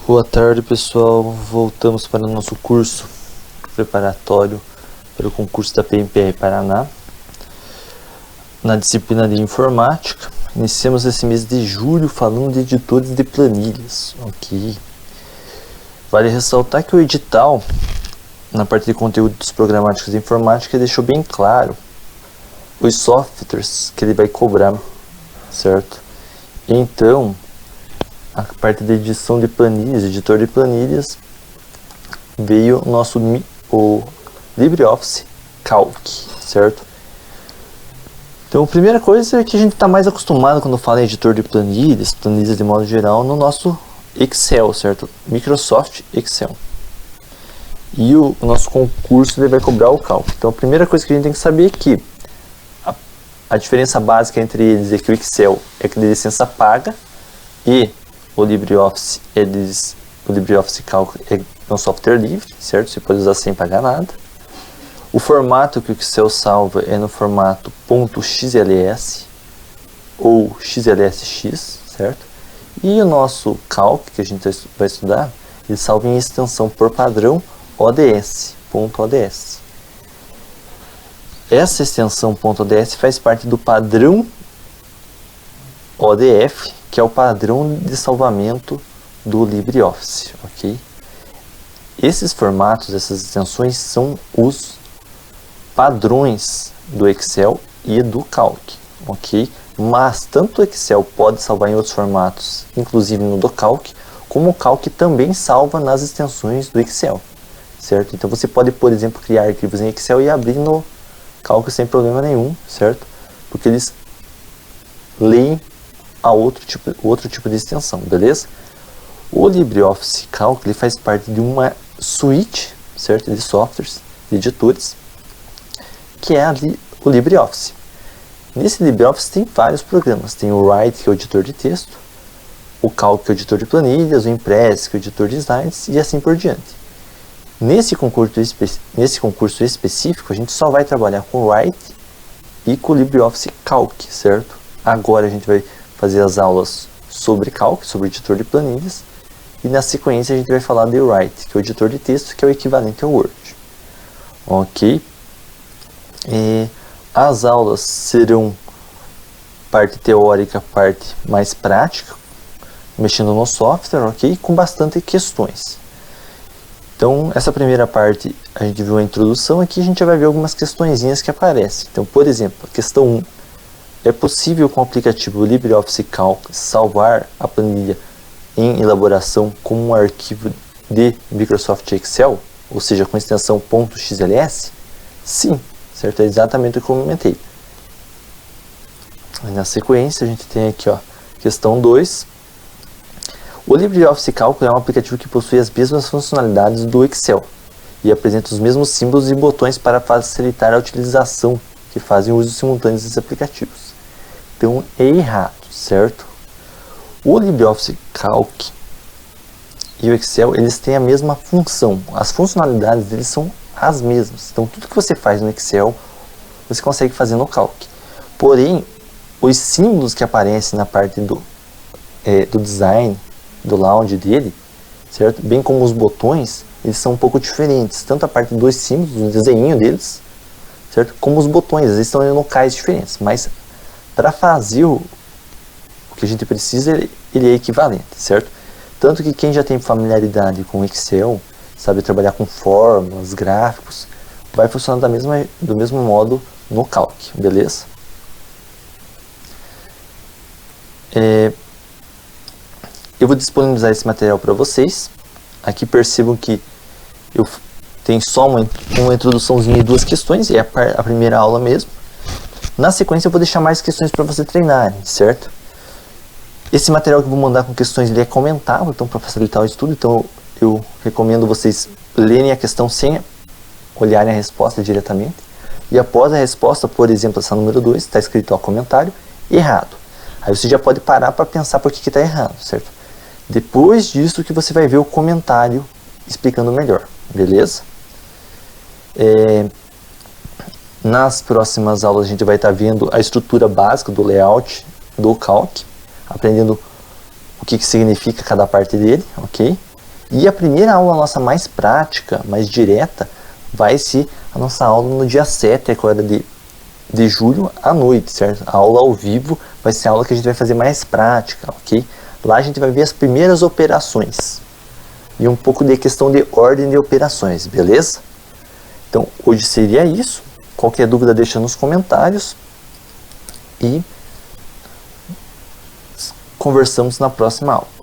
Boa tarde, pessoal. Voltamos para o nosso curso preparatório para o concurso da PMPR Paraná. Na disciplina de informática, iniciamos esse mês de julho falando de editores de planilhas. Ok. Vale ressaltar que o edital, na parte de conteúdos programáticos de informática, deixou bem claro os softwares que ele vai cobrar, certo? Então, a parte de edição de planilhas, editor de planilhas, veio o LibreOffice Calc, certo? Então, a primeira coisa é que a gente está mais acostumado quando fala em editor de planilhas, planilhas de modo geral, no nosso Excel, certo? Microsoft Excel. E o nosso concurso ele vai cobrar o Calc. Então, a primeira coisa que a gente tem que saber é que a diferença básica entre eles é que o Excel é de licença paga e o LibreOffice Calc é um software livre, certo? Você pode usar sem pagar nada. O formato que o Excel salva é no formato .xls ou XLSX, certo? E o nosso Calc, que a gente vai estudar, ele salva em extensão por padrão ODS, .ods. Essa extensão .ods faz parte do padrão ODF, que é o padrão de salvamento do LibreOffice, ok? Esses formatos, essas extensões são os padrões do Excel e do Calc, ok? Mas tanto o Excel pode salvar em outros formatos, inclusive no do Calc, como o Calc também salva nas extensões do Excel, certo? Então você pode, por exemplo, criar arquivos em Excel e abrir no Calc sem problema nenhum, certo? Porque eles leem a outro tipo de extensão, beleza? O LibreOffice Calc ele faz parte de uma suite, certo, de softwares, de editores, que é o LibreOffice. Nesse LibreOffice tem vários programas, tem o Write, que é o editor de texto, o Calc, que é o editor de planilhas, o Impress, que é o editor de slides, e assim por diante. Nesse concurso específico, a gente só vai trabalhar com o Write e com o LibreOffice Calc, certo? Agora a gente vai fazer as aulas sobre Calc, sobre editor de planilhas, e na sequência a gente vai falar de Write, que é o editor de texto, que é o equivalente ao Word. Ok? As aulas serão parte teórica, parte mais prática, mexendo no software, ok? Com bastante questões. Então, essa primeira parte a gente viu a introdução, aqui a gente já vai ver algumas questõezinhas que aparecem. Então, por exemplo, a questão 1. É possível com o aplicativo LibreOffice Calc salvar a planilha em elaboração como um arquivo de Microsoft Excel, ou seja, com extensão .xls? Sim, certo? É exatamente o que eu comentei. Na sequência a gente tem aqui, ó, questão 2. O LibreOffice Calc é um aplicativo que possui as mesmas funcionalidades do Excel e apresenta os mesmos símbolos e botões para facilitar a utilização, que fazem uso simultâneo desses aplicativos. Então é errado, certo? O LibreOffice Calc e o Excel, eles têm a mesma função. As funcionalidades deles são as mesmas. Então tudo que você faz no Excel, você consegue fazer no Calc. Porém, os símbolos que aparecem na parte do design, do layout dele, certo? Bem como os botões, eles são um pouco diferentes. Tanto a parte dos símbolos, o desenho deles, certo? Como os botões, eles estão em locais diferentes, mas para fazer o que a gente precisa, ele é equivalente, certo? Tanto que quem já tem familiaridade com Excel, sabe trabalhar com fórmulas, gráficos, vai funcionar do mesmo modo no Calc, beleza? Eu vou disponibilizar esse material para vocês. Aqui percebam que eu tenho só uma introduçãozinha e 2 questões, é a primeira aula mesmo. Na sequência eu vou deixar mais questões para você treinarem, certo? Esse material que eu vou mandar com questões ele é comentável, então para facilitar o estudo, então eu recomendo vocês lerem a questão sem olharem a resposta diretamente. E após a resposta, por exemplo, essa número 2, está escrito ó, comentário, errado. Aí você já pode parar para pensar por que está errado, certo? Depois disso que você vai ver o comentário explicando melhor, beleza? Nas próximas aulas a gente vai estar vendo a estrutura básica do layout do Calc, aprendendo o que significa cada parte dele, ok? E a primeira aula nossa mais prática, mais direta, vai ser a nossa aula no dia 7, agora de julho, à noite, certo? A aula ao vivo vai ser a aula que a gente vai fazer mais prática, ok? Lá a gente vai ver as primeiras operações e um pouco de questão de ordem de operações, beleza? Então, hoje seria isso. Qualquer dúvida deixa nos comentários e conversamos na próxima aula.